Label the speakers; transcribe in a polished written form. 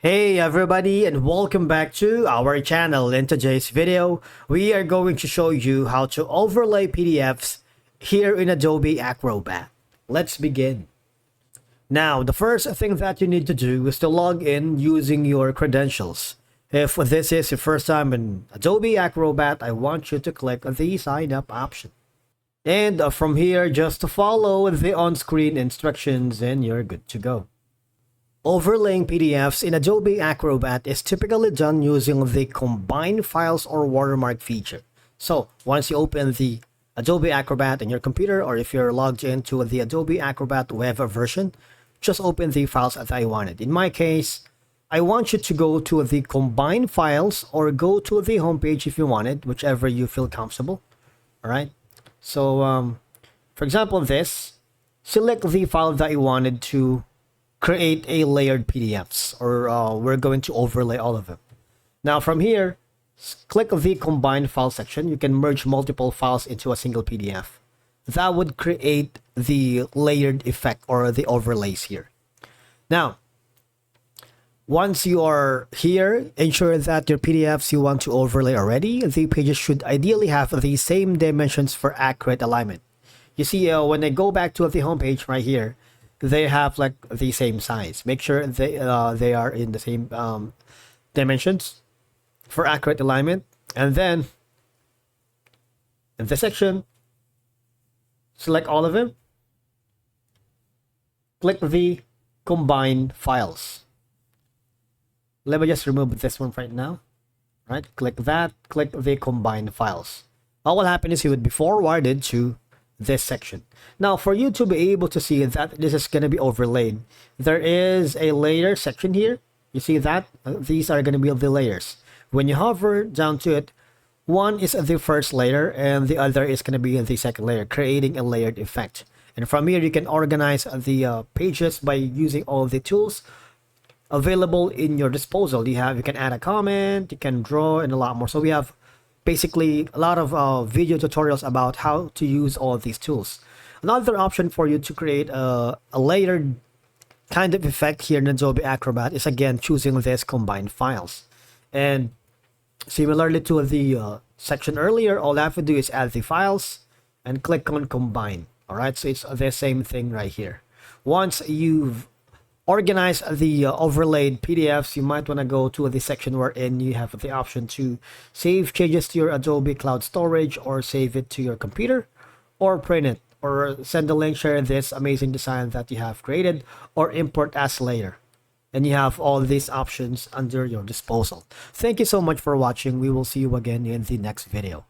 Speaker 1: Hey everybody, and welcome back to our channel. In today's video, we are going to show you how to overlay PDFs here in Adobe Acrobat. Let's begin. Now, the first thing that you need to do is to log in using your credentials. If this is your first time in Adobe Acrobat, I want you to click the sign up option. And from here, just to follow the on-screen instructions and you're good to go. Overlaying PDFs in Adobe Acrobat is typically done using the Combine Files or Watermark feature. So once you open the Adobe Acrobat in your computer, or if you're logged into the Adobe Acrobat web version, just open the files that I wanted. In my case, I want you to go to the Combine Files or go to the homepage if you wanted, whichever you feel comfortable. All right. So for example, select the file that you wanted to create a layered PDFs, or we're going to overlay all of them. Now from here, click the combine file section. You can merge multiple files into a single PDF. That would create the layered effect or the overlays here. Now, once you are here, ensure that your PDFs you want to overlay already, the pages should ideally have the same dimensions for accurate alignment. You see, when I go back to the home page right here, they have like the same size. Make sure they are in the same dimensions for accurate alignment. And then in this section, select all of them. Click the combine files. Let me just remove this one right now. Right? Click that. Click the combine files. What will happen is you would be forwarded to this section. Now, for you to be able to see that this is going to be overlaid, there is a layer section here. You see that? These are going to be the layers. When you hover down to it, one is the first layer and the other is going to be the second layer, creating a layered effect. And from here, you can organize the pages by using all the tools available in your disposal. You can add a comment, you can draw, and a lot more. So we have basically a lot of video tutorials about how to use all these tools. Another option for you to create a layered kind of effect here in Adobe Acrobat is again choosing this combine files. And similarly to the section earlier, all I have to do is add the files and click on combine. All right, so it's the same thing right here. Once you've organize the overlaid PDFs, you might want to go to the section wherein you have the option to save changes to your Adobe Cloud storage, or save it to your computer, or print it, or send a link, share this amazing design that you have created, or import as layer. And you have all these options under your disposal. Thank you so much for watching. We will see you again in the next video.